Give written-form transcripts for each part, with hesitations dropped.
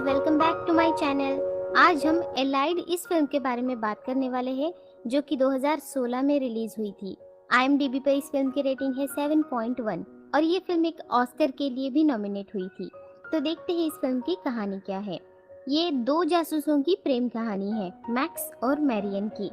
Welcome back to my channel. आज हम allied इस फिल्म के बारे में बात करने वाले हैं जो कि 2016 में रिलीज हुई थी। IMDb पर इस फिल्म की रेटिंग है 7.1 और ये फिल्म एक ऑस्कर के लिए भी नॉमिनेट हुई थी। तो देखते हैं इस फिल्म की कहानी क्या है। ये दो जासूसों की प्रेम कहानी है, मैक्स और मैरियन की।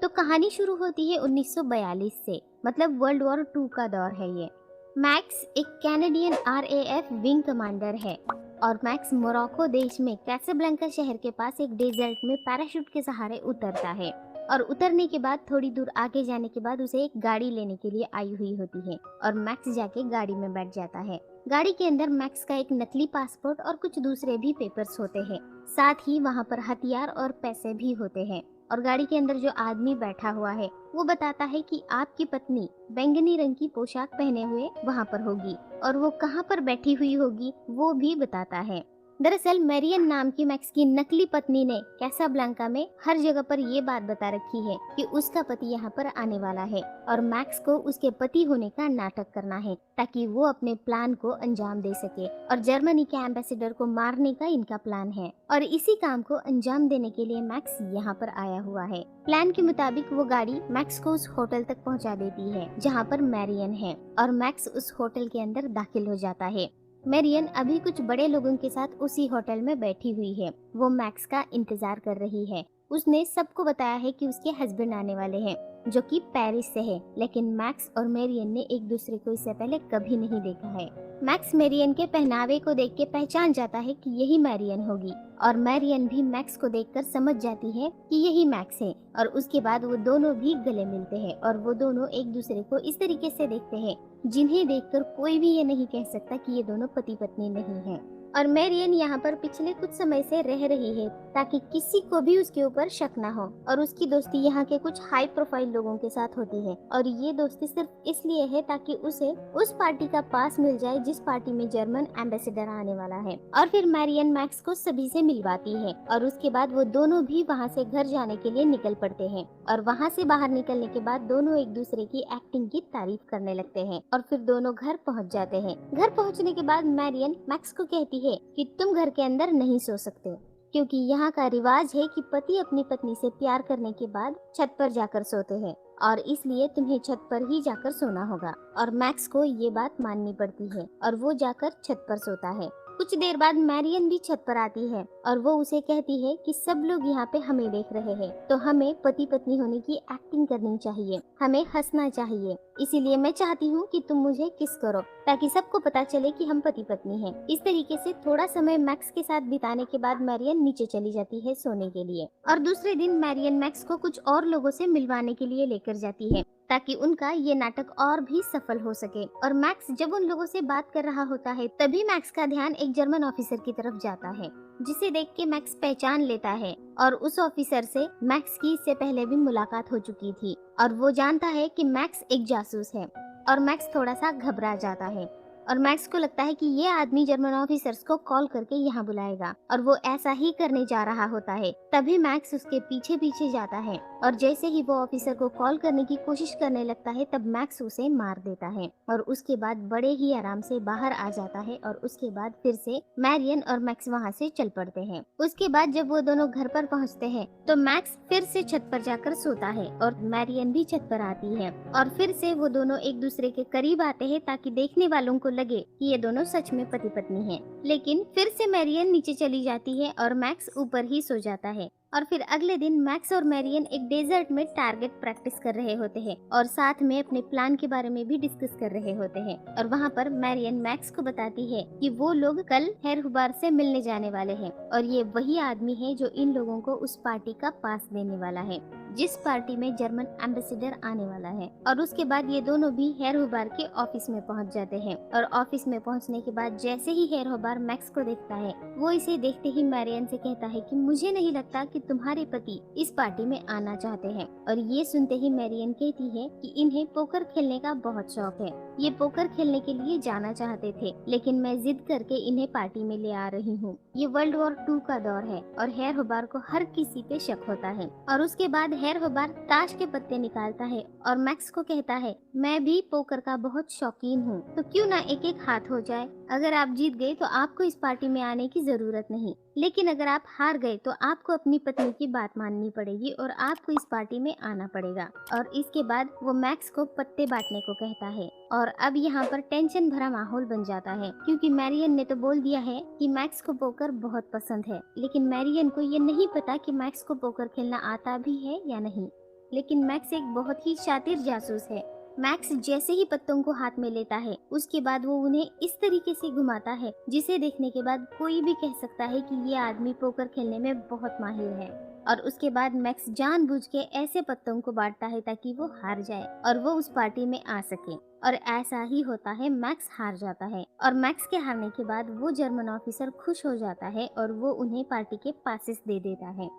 तो कहानी शुरू होती है 1942 से, मतलब वर्ल्ड वॉर 2 का दौर है ये। मैक्स एक कैनेडियन RAF विंग कमांडर है और मैक्स मोरक्को देश में कैसाब्लैंका शहर के पास एक डेजर्ट में पैराशूट के सहारे उतरता है। और उतरने के बाद थोड़ी दूर आगे जाने के बाद उसे एक गाड़ी लेने के लिए आई हुई होती है और मैक्स जाके गाड़ी में बैठ जाता है। गाड़ी के अंदर मैक्स का एक नकली पासपोर्ट और कुछ दूसरे भी पेपर्स होते हैं। साथ ही वहाँ पर हथियार और पैसे भी होते हैं। और गाड़ी के अंदर जो आदमी बैठा हुआ है वो बताता है कि आपकी पत्नी बैंगनी रंग की पोशाक पहने हुए वहाँ पर होगी और वो कहाँ पर बैठी हुई होगी वो भी बताता है। दरअसल मैरियन नाम की मैक्स की नकली पत्नी ने कैसाब्लैंका में हर जगह पर ये बात बता रखी है कि उसका पति यहाँ पर आने वाला है और मैक्स को उसके पति होने का नाटक करना है ताकि वो अपने प्लान को अंजाम दे सके। और जर्मनी के एम्बेसडर को मारने का इनका प्लान है और इसी काम को अंजाम देने के लिए मैक्स यहाँ पर आया हुआ है। प्लान के मुताबिक वो गाड़ी मैक्स को उस होटल तक पहुँचा देती है जहाँ पर मैरियन है और मैक्स उस होटल के अंदर दाखिल हो जाता है। मैरियन अभी कुछ बड़े लोगों के साथ उसी होटल में बैठी हुई है। वो मैक्स का इंतजार कर रही है। उसने सबको बताया है कि उसके हस्बैंड आने वाले हैं जो कि पेरिस से है, लेकिन मैक्स और मैरियन ने एक दूसरे को इससे पहले कभी नहीं देखा है। मैक्स मैरियन के पहनावे को देख के पहचान जाता है कि यही मैरियन होगी और मैरियन भी मैक्स को देखकर समझ जाती है कि यही मैक्स है। और उसके बाद वो दोनों भी गले मिलते हैं और वो दोनों एक दूसरे को इस तरीके से देखते हैं जिन्हें देखकर कोई भी ये नहीं कह सकता कि ये दोनों पति पत्नी नहीं हैं। और मैरियन यहाँ पर पिछले कुछ समय से रह रही है ताकि किसी को भी उसके ऊपर शक ना हो। और उसकी दोस्ती यहाँ के कुछ हाई प्रोफाइल लोगों के साथ होती है और ये दोस्ती सिर्फ इसलिए है ताकि उसे उस पार्टी का पास मिल जाए जिस पार्टी में जर्मन एम्बेसडर आने वाला है। और फिर मैरियन मैक्स को सभी से मिलवाती है और उसके बाद वो दोनों भी वहाँ से घर जाने के लिए निकल पड़ते हैं। और वहाँ से बाहर निकलने के बाद दोनों एक दूसरे की एक्टिंग की तारीफ करने लगते हैं और फिर दोनों घर पहुँच जाते हैं। घर पहुँचने के बाद मैरियन मैक्स को कहती है कि तुम घर के अंदर नहीं सो सकते क्योंकि यहाँ का रिवाज है कि पति अपनी पत्नी से प्यार करने के बाद छत पर जाकर सोते हैं और इसलिए तुम्हें छत पर ही जाकर सोना होगा। और मैक्स को ये बात माननी पड़ती है और वो जाकर छत पर सोता है। कुछ देर बाद मैरियन भी छत पर आती है और वो उसे कहती है कि सब लोग यहाँ पे हमें देख रहे हैं तो हमें पति पत्नी होने की एक्टिंग करनी चाहिए, हमें हंसना चाहिए। इसीलिए मैं चाहती हूँ कि तुम मुझे किस करो ताकि सबको पता चले कि हम पति पत्नी हैं। इस तरीके से थोड़ा समय मैक्स के साथ बिताने के बाद मैरियन नीचे चली जाती है सोने के लिए। और दूसरे दिन मैरियन मैक्स को कुछ और लोगों से मिलवाने के लिए लेकर जाती है ताकि उनका ये नाटक और भी सफल हो सके। और मैक्स जब उन लोगों से बात कर रहा होता है तभी मैक्स का ध्यान एक जर्मन ऑफिसर की तरफ जाता है जिसे देख के मैक्स पहचान लेता है। और उस ऑफिसर से मैक्स की इससे पहले भी मुलाकात हो चुकी थी और वो जानता है कि मैक्स एक जासूस है। और मैक्स थोड़ा सा घबरा जाता है और मैक्स को लगता है कि ये आदमी जर्मन ऑफिसर्स को कॉल करके यहाँ बुलाएगा और वो ऐसा ही करने जा रहा होता है। तभी मैक्स उसके पीछे पीछे जाता है और जैसे ही वो ऑफिसर को कॉल करने की कोशिश करने लगता है तब मैक्स उसे मार देता है और उसके बाद बड़े ही आराम से बाहर आ जाता है। और उसके बाद फिर से मैरियन और मैक्स वहाँ से चल पड़ते हैं। उसके बाद जब वो दोनों घर पर पहुँचते हैं तो मैक्स फिर से छत पर जाकर सोता है और मैरियन भी छत पर आती है और फिर से वो दोनों एक दूसरे के करीब आते हैं ताकि देखने वालों को लगे कि ये दोनों सच में पति पत्नी हैं। लेकिन फिर से मैरियन नीचे चली जाती है और मैक्स ऊपर ही सो जाता है। और फिर अगले दिन मैक्स और मैरियन एक डेजर्ट में टारगेट प्रैक्टिस कर रहे होते हैं और साथ में अपने प्लान के बारे में भी डिस्कस कर रहे होते हैं। और वहाँ पर मैरियन मैक्स को बताती है कि वो लोग कल हेर हुबार से मिलने जाने वाले हैं और ये वही आदमी है जो इन लोगों को उस पार्टी का पास देने वाला है जिस पार्टी में जर्मन एम्बेसडर आने वाला है। और उसके बाद ये दोनों भी हेर हुबार के ऑफिस में पहुंच जाते हैं और ऑफिस में पहुंचने के बाद जैसे ही हेर हुबार मैक्स को देखता है वो इसे देखते ही मैरियन से कहता है कि मुझे नहीं लगता कि तुम्हारे पति इस पार्टी में आना चाहते हैं। और ये सुनते ही मैरियन कहती है कि इन्हें पोकर खेलने का बहुत शौक है, ये पोकर खेलने के लिए जाना चाहते थे लेकिन मैं जिद करके इन्हें पार्टी में ले आ रही हूँ। ये वर्ल्ड वॉर 2 का दौर है और हेर हुबार को हर किसी पे शक होता है। और उसके बाद हेर हुबार ताश के पत्ते निकालता है और मैक्स को कहता है मैं भी पोकर का बहुत शौकीन हूँ तो क्यों ना एक एक हाथ हो जाए। अगर आप जीत गए तो आपको इस पार्टी में आने की जरूरत नहीं, लेकिन अगर आप हार गए तो आपको अपनी पत्नी की बात माननी पड़ेगी और आपको इस पार्टी में आना पड़ेगा। और इसके बाद वो मैक्स को पत्ते बांटने को कहता है। और अब यहाँ पर टेंशन भरा माहौल बन जाता है, क्योंकि मैरियन ने तो बोल दिया है कि मैक्स को पोकर बहुत पसंद है, लेकिन मैरियन को ये नहीं पता कि मैक्स को पोकर खेलना आता भी है या नहीं। लेकिन मैक्स एक बहुत ही शातिर जासूस है। मैक्स जैसे ही पत्तों को हाथ में लेता है, उसके बाद वो उन्हें इस तरीके से घुमाता है जिसे देखने के बाद कोई भी कह सकता है कि ये आदमी पोकर खेलने में बहुत माहिर है। और उसके बाद मैक्स जानबूझ के ऐसे पत्तों को बांटता है ताकि वो हार जाए और वो उस पार्टी में आ सके। और ऐसा ही होता है, मैक्स हार जाता है और मैक्स के हारने के बाद वो जर्मन ऑफिसर खुश हो जाता है और वो उन्हें पार्टी के पासेस दे देता है।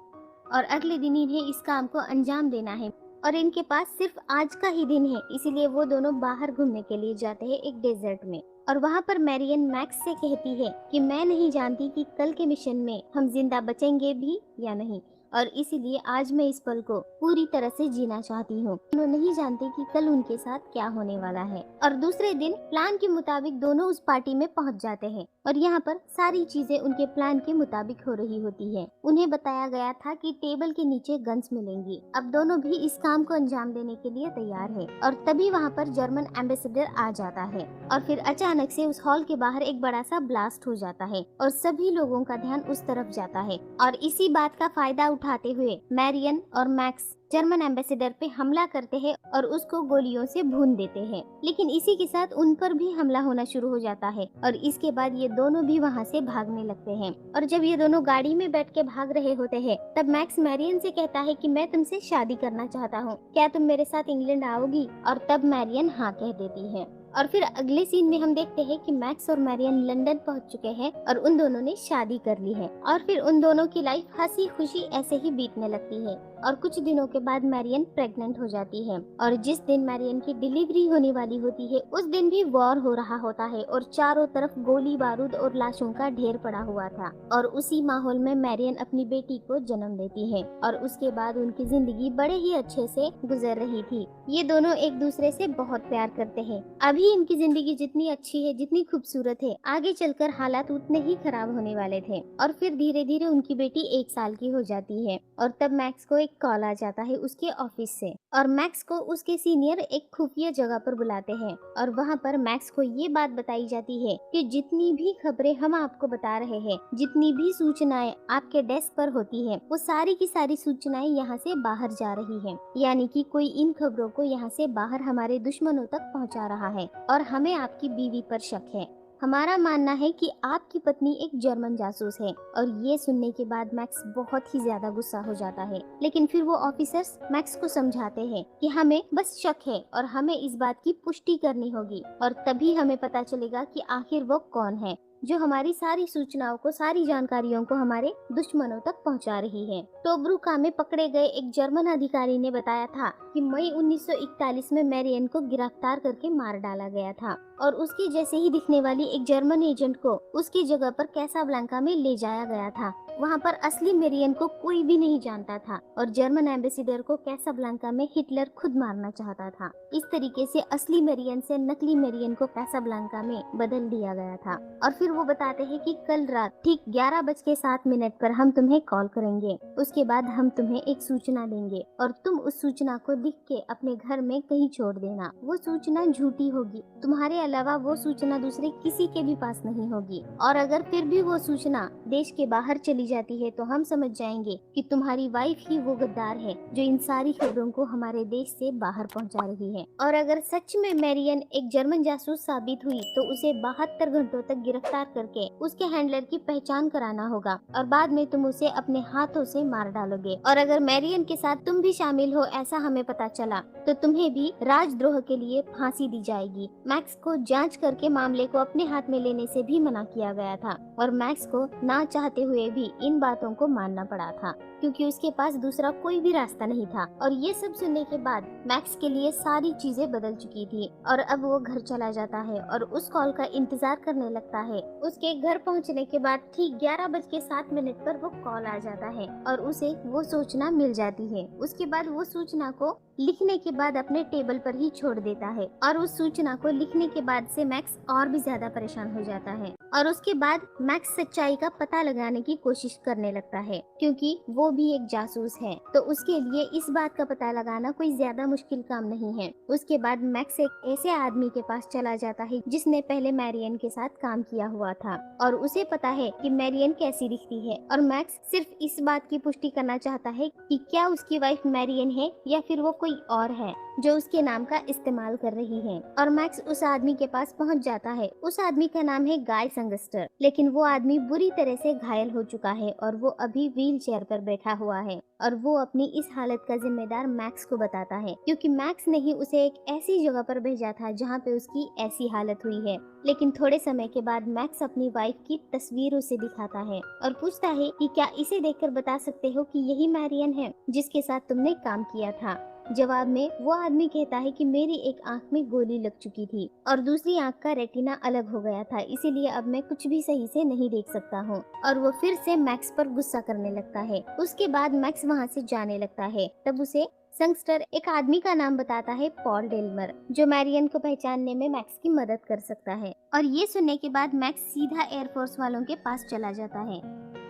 और अगले दिन इन्हें इस काम को अंजाम देना है और इनके पास सिर्फ आज का ही दिन है, इसीलिए वो दोनों बाहर घूमने के लिए जाते हैं एक डेजर्ट में। और वहाँ पर मैरियन मैक्स से कहती है कि मैं नहीं जानती कि कल के मिशन में हम जिंदा बचेंगे भी या नहीं, और इसीलिए आज मैं इस पल को पूरी तरह से जीना चाहती हूँ। दोनों नहीं जानते कि कल उनके साथ क्या होने वाला है। और दूसरे दिन प्लान के मुताबिक दोनों उस पार्टी में पहुँच जाते हैं और यहाँ पर सारी चीजें उनके प्लान के मुताबिक हो रही होती है। उन्हें बताया गया था कि टेबल के नीचे गन्स मिलेंगी। अब दोनों भी इस काम को अंजाम देने के लिए तैयार है और तभी वहाँ पर जर्मन एम्बेसडर आ जाता है और फिर अचानक से उस हॉल के बाहर एक बड़ा सा ब्लास्ट हो जाता है और सभी लोगों का ध्यान उस तरफ जाता है। और इसी बात का फायदा उठाते हुए मैरियन और मैक्स जर्मन एम्बेसडर पे हमला करते हैं और उसको गोलियों से भून देते हैं। लेकिन इसी के साथ उन पर भी हमला होना शुरू हो जाता है और इसके बाद ये दोनों भी वहाँ से भागने लगते हैं। और जब ये दोनों गाड़ी में बैठ के भाग रहे होते हैं, तब मैक्स मैरियन से कहता है कि मैं तुमसे शादी करना चाहता हूँ, क्या तुम मेरे साथ इंग्लैंड आओगी? और तब मैरियन हाँ कह देती है। और फिर अगले सीन में हम देखते हैं कि मैक्स और मैरियन लंदन पहुंच चुके हैं और उन दोनों ने शादी कर ली है और फिर उन दोनों की लाइफ हंसी खुशी ऐसे ही बीतने लगती है। और कुछ दिनों के बाद मैरियन प्रेग्नेंट हो जाती है और जिस दिन मैरियन की डिलीवरी होने वाली होती है उस दिन भी वॉर हो रहा होता है और चारों तरफ गोली बारूद और लाशों का ढेर पड़ा हुआ था। और उसी माहौल में मैरियन अपनी बेटी को जन्म देती है और उसके बाद उनकी जिंदगी बड़े ही अच्छे से गुजर रही थी। ये दोनों एक दूसरे से बहुत प्यार करते हैं। अभी इनकी जिंदगी जितनी अच्छी है, जितनी खूबसूरत है, आगे चलकर हालात उतने ही खराब होने वाले थे। और फिर धीरे धीरे उनकी बेटी 1 साल की हो जाती है और तब मैक्स को एक कॉल आ जाता है उसके ऑफिस से और मैक्स को उसके सीनियर एक खुफिया जगह पर बुलाते हैं और वहाँ पर मैक्स को ये बात बताई जाती है कि जितनी भी खबरें हम आपको बता रहे हैं, जितनी भी सूचनाएं आपके डेस्क पर होती है, वो सारी की सारी सूचनाएं यहाँ से बाहर जा रही है। यानी कि कोई इन खबरों को यहाँ से बाहर हमारे दुश्मनों तक पहुँचा रहा है और हमें आपकी बीवी पर शक है। हमारा मानना है कि आपकी पत्नी एक जर्मन जासूस है। और ये सुनने के बाद मैक्स बहुत ही ज्यादा गुस्सा हो जाता है, लेकिन फिर वो ऑफिसर्स मैक्स को समझाते हैं कि हमें बस शक है और हमें इस बात की पुष्टि करनी होगी और तभी हमें पता चलेगा कि आखिर वो कौन है जो हमारी सारी सूचनाओं को, सारी जानकारियों को हमारे दुश्मनों तक पहुंचा रही है। टोब्रुका में पकड़े गए एक जर्मन अधिकारी ने बताया था कि मई 1941 में मैरियन को गिरफ्तार करके मार डाला गया था और उसके जैसे ही दिखने वाली एक जर्मन एजेंट को उसकी जगह पर कैसाब्लांका में ले जाया गया था। वहाँ पर असली मैरियन को कोई भी नहीं जानता था और जर्मन एम्बेसडर को कैसाब्लांका में हिटलर खुद मारना चाहता था। इस तरीके से असली मैरियन से नकली मैरियन को कैसाब्लांका में बदल दिया गया था। और फिर वो बताते हैं कि कल रात ठीक 11:07 पर हम तुम्हें कॉल करेंगे, उसके बाद हम तुम्हें एक सूचना देंगे और तुम उस सूचना को लिख के अपने घर में कहीं छोड़ देना। वो सूचना झूठी होगी, तुम्हारे अलावा वो सूचना दूसरे किसी के भी पास नहीं होगी और अगर फिर भी वो सूचना देश के बाहर चली जाती है तो हम समझ जाएंगे कि तुम्हारी वाइफ ही वो गद्दार है जो इन सारी खबरों को हमारे देश से बाहर पहुंचा रही है। और अगर सच में मैरियन एक जर्मन जासूस साबित हुई तो उसे 72 घंटों तक गिरफ्तार करके उसके हैंडलर की पहचान कराना होगा और बाद में तुम उसे अपने हाथों से मार डालोगे। और अगर मैरियन के साथ तुम भी शामिल हो ऐसा हमें पता चला तो तुम्हें भी राजद्रोह के लिए फांसी दी जाएगी। मैक्स को जांच करके मामले को अपने हाथ में लेने से भी मना किया गया था और मैक्स को ना चाहते हुए भी इन बातों को मानना पड़ा था, क्योंकि उसके पास दूसरा कोई भी रास्ता नहीं था। और ये सब सुनने के बाद मैक्स के लिए सारी चीजें बदल चुकी थी और अब वो घर चला जाता है और उस कॉल का इंतजार करने लगता है। उसके घर पहुंचने के बाद ठीक 11:07 पर वो कॉल आ जाता है और उसे वो सूचना मिल जाती है। उसके बाद वो सूचना को लिखने के बाद अपने टेबल पर ही छोड़ देता है और उस सूचना को लिखने के बाद से मैक्स और भी ज्यादा परेशान हो जाता है। और उसके बाद मैक्स सच्चाई का पता लगाने की कोशिश करने लगता है, क्योंकि वो भी एक जासूस है, तो उसके लिए इस बात का पता लगाना कोई ज्यादा मुश्किल काम नहीं है। उसके बाद मैक्स एक ऐसे आदमी के पास चला जाता है जिसने पहले मैरियन के साथ काम किया हुआ था और उसे पता है कि मैरियन कैसी दिखती है। और मैक्स सिर्फ इस बात की पुष्टि करना चाहता है कि क्या उसकी वाइफ मैरियन है या फिर वो कोई और है जो उसके नाम का इस्तेमाल कर रही है। और मैक्स उस आदमी के पास पहुंच जाता है। उस आदमी का नाम है गाय संगस्टर, लेकिन वो आदमी बुरी तरह से घायल हो चुका है और वो अभी व्हील चेयर पर बैठा हुआ है। और वो अपनी इस हालत का जिम्मेदार मैक्स को बताता है, क्योंकि मैक्स ने ही उसे एक ऐसी जगह पर भेजा था जहाँ पे उसकी ऐसी हालत हुई है। लेकिन थोड़े समय के बाद मैक्स अपनी वाइफ की तस्वीर उसे दिखाता है और पूछता है कि क्या इसे देखकर बता सकते हो कि यही मैरियन है जिसके साथ तुमने काम किया था। जवाब में वो आदमी कहता है कि मेरी एक आंख में गोली लग चुकी थी और दूसरी आंख का रेटिना अलग हो गया था, इसीलिए अब मैं कुछ भी सही से नहीं देख सकता हूँ। और वो फिर से मैक्स पर गुस्सा करने लगता है। उसके बाद मैक्स वहाँ से जाने लगता है। तब उसे संगस्टर एक आदमी का नाम बताता है, पॉल डेल्मर, जो मैरियन को पहचानने में मैक्स की मदद कर सकता है। और ये सुनने के बाद मैक्स सीधा एयरफोर्स वालों के पास चला जाता है,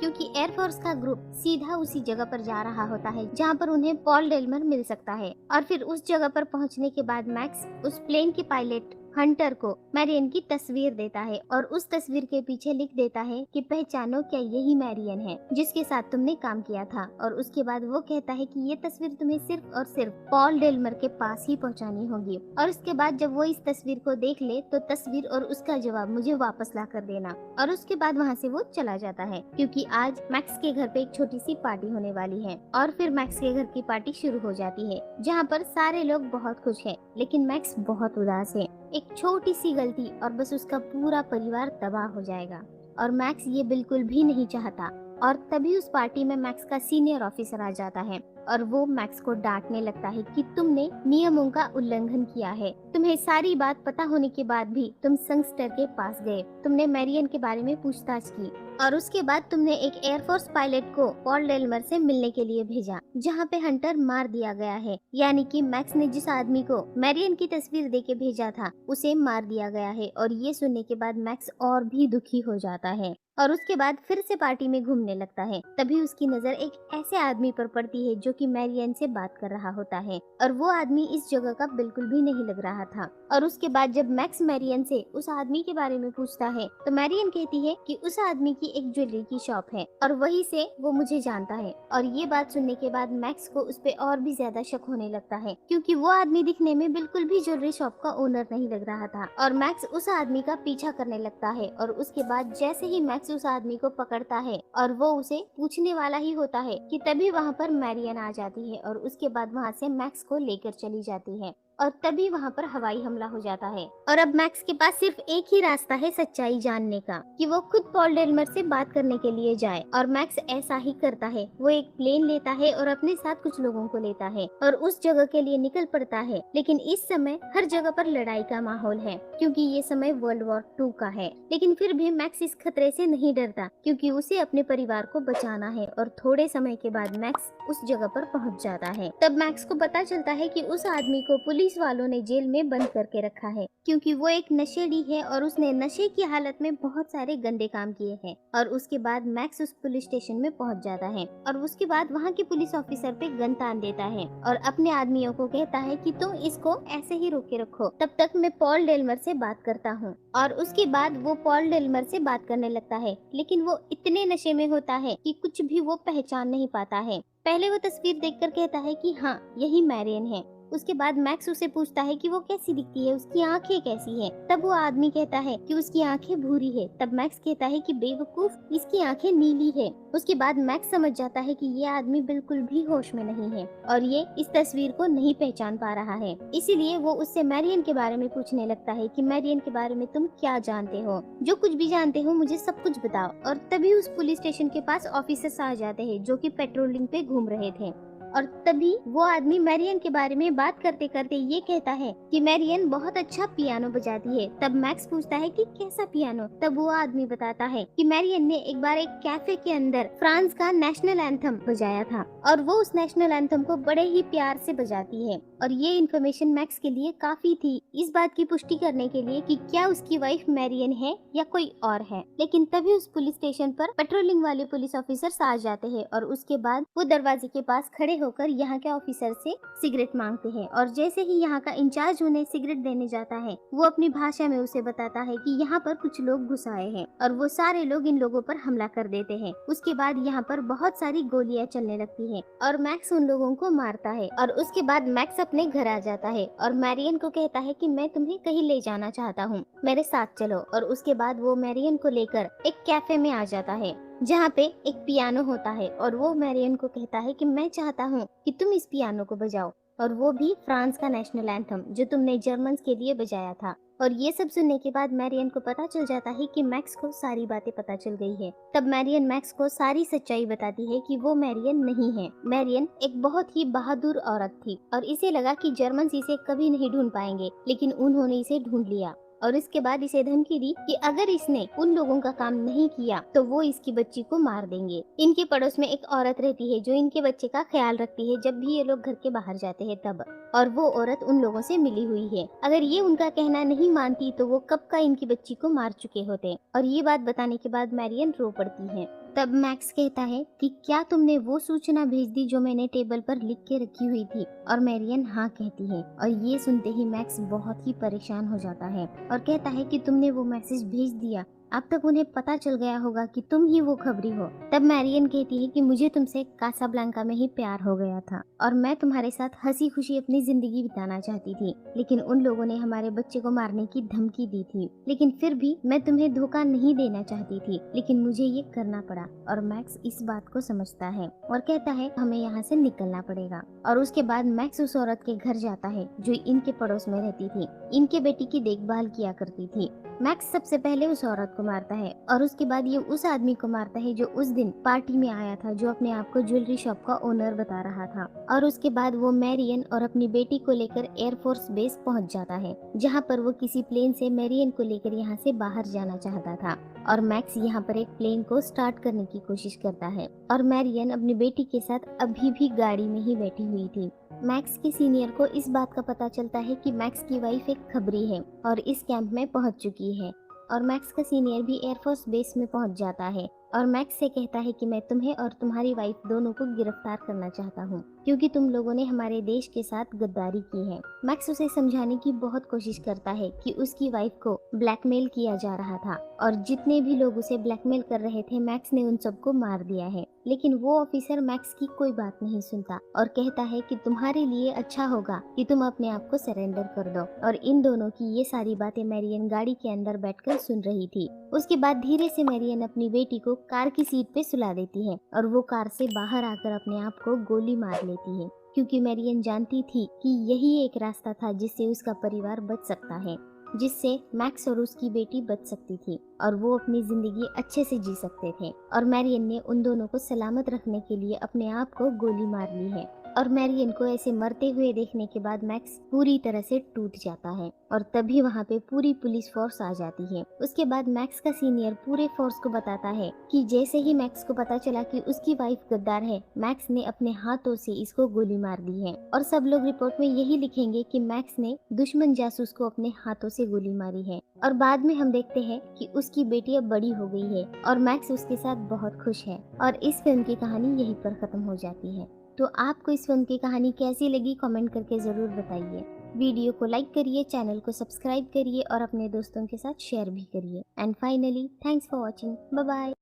क्योंकि एयरफोर्स का ग्रुप सीधा उसी जगह पर जा रहा होता है जहाँ पर उन्हें पॉल डेल्मर मिल सकता है। और फिर उस जगह पर पहुँचने के बाद मैक्स उस प्लेन के पायलट हंटर को मैरियन की तस्वीर देता है और उस तस्वीर के पीछे लिख देता है कि पहचानो, क्या यही मैरियन है जिसके साथ तुमने काम किया था। और उसके बाद वो कहता है कि ये तस्वीर तुम्हें सिर्फ और सिर्फ पॉल डेल्मर के पास ही पहुंचानी होगी। और उसके बाद जब वो इस तस्वीर को देख ले तो तस्वीर और उसका जवाब मुझे वापस ला कर देना। और उसके बाद वहाँ से वो चला जाता है, क्योंकि आज मैक्स के घर पे एक छोटी सी पार्टी होने वाली है। और फिर मैक्स के घर की पार्टी शुरू हो जाती है, जहाँ पर सारे लोग बहुत खुश हैं, लेकिन मैक्स बहुत उदास है। एक छोटी सी गलती और बस उसका पूरा परिवार तबाह हो जाएगा और मैक्स ये बिल्कुल भी नहीं चाहता। और तभी उस पार्टी में मैक्स का सीनियर ऑफिसर आ जाता है और वो मैक्स को डांटने लगता है कि तुमने नियमों का उल्लंघन किया है। तुम्हें सारी बात पता होने के बाद भी तुम संगस्टर के पास गए, तुमने मैरियन के बारे में पूछताछ की और उसके बाद तुमने एक एयरफोर्स पायलट को पॉल डेल्मर से मिलने के लिए भेजा, जहाँ पे हंटर मार दिया गया है। यानी कि मैक्स ने जिस आदमी को मैरियन की तस्वीर देके भेजा था उसे मार दिया गया है। और ये सुनने के बाद मैक्स और भी दुखी हो जाता है और उसके बाद फिर से पार्टी में घूमने लगता है। तभी उसकी नजर एक ऐसे आदमी पर पड़ती है जो कि मैरियन से बात कर रहा होता है और वो आदमी इस जगह का बिल्कुल भी नहीं लग रहा था। और उसके बाद जब मैक्स मैरियन से उस आदमी के बारे में पूछता है तो मैरियन कहती है कि उस आदमी की एक ज्वेलरी की शॉप है और वहीं से वो मुझे जानता है। और ये बात सुनने के बाद मैक्स को उस पे और भी ज्यादा शक होने लगता है, क्योंकि वो आदमी दिखने में बिल्कुल भी ज्वेलरी शॉप का ओनर नहीं लग रहा था। और मैक्स उस आदमी का पीछा करने लगता है और उसके बाद जैसे ही मैक्स उस आदमी को पकड़ता है और वो उसे पूछने वाला ही होता है कि तभी वहाँ पर मैरियन आ जाती है और उसके बाद वहाँ से मैक्स को लेकर चली जाती है। और तभी वहाँ पर हवाई हमला हो जाता है और अब मैक्स के पास सिर्फ एक ही रास्ता है सच्चाई जानने का, कि वो खुद पॉल डेल्मर से बात करने के लिए जाए। और मैक्स ऐसा ही करता है। वो एक प्लेन लेता है और अपने साथ कुछ लोगों को लेता है और उस जगह के लिए निकल पड़ता है। लेकिन इस समय हर जगह पर लड़ाई का माहौल है, क्योंकि ये समय वर्ल्ड वॉर 2 का है। लेकिन फिर भी मैक्स इस खतरे से नहीं डरता, क्योंकि उसे अपने परिवार को बचाना है। और थोड़े समय के बाद मैक्स उस जगह पर पहुंच जाता है। तब मैक्स को पता चलता है कि उस आदमी को पुलिस वालों ने जेल में बंद करके रखा है, क्योंकि वो एक नशेड़ी है और उसने नशे की हालत में बहुत सारे गंदे काम किए हैं। और उसके बाद मैक्स उस पुलिस स्टेशन में पहुंच जाता है और उसके बाद वहाँ के पुलिस ऑफिसर पे गन तान देता है और अपने आदमियों को कहता है कि तुम इसको ऐसे ही रोक के रखो, तब तक मैं पॉल डेल्मर से बात करता हूँ। और उसके बाद वो पॉल डेल्मर से बात करने लगता है, लेकिन वो इतने नशे में होता है कि कुछ भी वो पहचान नहीं पाता है। पहले वो तस्वीर देखकर कहता है कि हाँ, यही मैरियन है, उसके बाद मैक्स उससे पूछता है कि वो कैसी दिखती है, उसकी आंखें कैसी है। तब वो आदमी कहता है कि उसकी आंखें भूरी है। तब मैक्स कहता है कि बेवकूफ, इसकी आंखें नीली है। उसके बाद मैक्स समझ जाता है कि ये आदमी बिल्कुल भी होश में नहीं है और ये इस तस्वीर को नहीं पहचान पा रहा है। इसीलिए वो उससे मैरियन के बारे में पूछने लगता है कि मैरियन के बारे में तुम क्या जानते हो, जो कुछ भी जानते हो मुझे सब कुछ बताओ। और तभी उस पुलिस स्टेशन के पास ऑफिसर्स आ जाते हैं जो कि पेट्रोलिंग पे घूम रहे थे। और तभी वो आदमी मैरियन के बारे में बात करते करते ये कहता है कि मैरियन बहुत अच्छा पियानो बजाती है। तब मैक्स पूछता है कि कैसा पियानो। तब वो आदमी बताता है कि मैरियन ने एक बार एक कैफे के अंदर फ्रांस का नेशनल एंथम बजाया था और वो उस नेशनल एंथम को बड़े ही प्यार से बजाती है। और ये इन्फॉर्मेशन मैक्स के लिए काफी थी इस बात की पुष्टि करने के लिए कि क्या उसकी वाइफ मैरियन है या कोई और है। लेकिन तभी उस पुलिस स्टेशन पर पेट्रोलिंग वाले पुलिस ऑफिसर्स आ जाते हैं और उसके बाद वो दरवाजे के पास खड़े होकर यहाँ के ऑफिसर से सिगरेट मांगते हैं। और जैसे ही यहाँ का इंचार्ज उन्हें सिगरेट देने जाता है वो अपनी भाषा में उसे बताता है कि यहाँ पर कुछ लोग घुस आए हैं और वो सारे लोग इन लोगों पर हमला कर देते हैं। उसके बाद यहाँ पर बहुत सारी गोलियां चलने लगती हैं और मैक्स उन लोगों को मारता है। और उसके बाद मैक्स अपने घर आ जाता है और मैरियन को कहता है कि मैं तुम्हें कहीं ले जाना चाहता हूँ, मेरे साथ चलो। और उसके बाद वो मैरियन को लेकर एक कैफे में आ जाता है जहाँ पे एक पियानो होता है और वो मैरियन को कहता है कि मैं चाहता हूँ कि तुम इस पियानो को बजाओ, और वो भी फ्रांस का नेशनल एंथम जो तुमने जर्मन्स के लिए बजाया था। और ये सब सुनने के बाद मैरियन को पता चल जाता है कि मैक्स को सारी बातें पता चल गई है। तब मैरियन मैक्स को सारी सच्चाई बताती है कि वो मैरियन नहीं है। मैरियन एक बहुत ही बहादुर औरत थी और इसे लगा कि जर्मन्स इसे कभी नहीं ढूंढ पाएंगे, लेकिन उन्होंने इसे ढूंढ लिया। और इसके बाद इसे धमकी दी कि अगर इसने उन लोगों का काम नहीं किया तो वो इसकी बच्ची को मार देंगे। इनके पड़ोस में एक औरत रहती है जो इनके बच्चे का ख्याल रखती है जब भी ये लोग घर के बाहर जाते हैं तब, और वो औरत उन लोगों से मिली हुई है। अगर ये उनका कहना नहीं मानती तो वो कब का इनकी बच्ची को मार चुके होते। और ये बात बताने के बाद मैरियन रो पड़ती है। तब मैक्स कहता है कि क्या तुमने वो सूचना भेज दी जो मैंने टेबल पर लिख के रखी हुई थी। और मैरियन हाँ कहती है। और ये सुनते ही मैक्स बहुत ही परेशान हो जाता है और कहता है कि तुमने वो मैसेज भेज दिया, अब तक उन्हें पता चल गया होगा कि तुम ही वो खबरी हो। तब मैरियन कहती है कि मुझे तुमसे कासाब्लांका में ही प्यार हो गया था और मैं तुम्हारे साथ हंसी खुशी अपनी जिंदगी बिताना चाहती थी, लेकिन उन लोगों ने हमारे बच्चे को मारने की धमकी दी थी। लेकिन फिर भी मैं तुम्हें धोखा नहीं देना चाहती थी, लेकिन मुझे ये करना पड़ा। और मैक्स इस बात को समझता है और कहता है हमें यहाँ से निकलना पड़ेगा। और उसके बाद मैक्स उस औरत के घर जाता है जो इनके पड़ोस में रहती थी, इनके बेटी की देखभाल किया करती थी। मैक्स सबसे पहले उस औरत को मारता है और उसके बाद ये उस आदमी को मारता है जो उस दिन पार्टी में आया था, जो अपने आप को ज्वेलरी शॉप का ओनर बता रहा था। और उसके बाद वो मैरियन और अपनी बेटी को लेकर एयरफोर्स बेस पहुंच जाता है, जहां पर वो किसी प्लेन से मैरियन को लेकर यहां से बाहर जाना चाहता था। और मैक्स यहाँ पर एक प्लेन को स्टार्ट करने की कोशिश करता है और मैरियन अपनी बेटी के साथ अभी भी गाड़ी में ही बैठी हुई थी। मैक्स के सीनियर को इस बात का पता चलता है कि मैक्स की वाइफ एक खबरी है और इस कैंप में पहुंच चुकी है। और मैक्स का सीनियर भी एयरफोर्स बेस में पहुंच जाता है और मैक्स से कहता है कि मैं तुम्हें और तुम्हारी वाइफ दोनों को गिरफ्तार करना चाहता हूँ क्योंकि तुम लोगों ने हमारे देश के साथ गद्दारी की है। मैक्स उसे समझाने की बहुत कोशिश करता है कि उसकी वाइफ को ब्लैकमेल किया जा रहा था और जितने भी लोग उसे ब्लैकमेल कर रहे थे मैक्स ने उन सबको मार दिया है। लेकिन वो ऑफिसर मैक्स की कोई बात नहीं सुनता और कहता है कि तुम्हारे लिए अच्छा होगा कि तुम अपने आप को सरेंडर कर दो। और इन दोनों की ये सारी बातें मैरियन गाड़ी के अंदर बैठकर सुन रही थी। उसके बाद धीरे से मैरियन अपनी बेटी को कार की सीट पे सुला देती है और वो कार से बाहर आकर अपने आप को गोली मार लेती है, क्योंकि मैरियन जानती थी कि यही एक रास्ता था जिससे उसका परिवार बच सकता है, जिससे मैक्स और उसकी बेटी बच सकती थी और वो अपनी जिंदगी अच्छे से जी सकते थे। और मैरियन ने उन दोनों को सलामत रखने के लिए अपने आप को गोली मार ली है। और मैरियन को ऐसे मरते हुए देखने के बाद मैक्स पूरी तरह से टूट जाता है और तभी वहाँ पे पूरी पुलिस फोर्स आ जाती है। उसके बाद मैक्स का सीनियर पूरे फोर्स को बताता है कि जैसे ही मैक्स को पता चला कि उसकी वाइफ गद्दार है, मैक्स ने अपने हाथों से इसको गोली मार दी है। और सब लोग रिपोर्ट में यही लिखेंगे कि मैक्स ने दुश्मन जासूस को अपने हाथों से गोली मारी है। और बाद में हम देखते हैं कि उसकी बेटी अब बड़ी हो गई है और मैक्स उसके साथ बहुत खुश है। और इस फिल्म की कहानी यहीं पर खत्म हो जाती है। तो आपको इस फिल्म की कहानी कैसी लगी कमेंट करके जरूर बताइए। वीडियो को लाइक करिए, चैनल को सब्सक्राइब करिए और अपने दोस्तों के साथ शेयर भी करिए। And finally thanks for watching. Bye bye.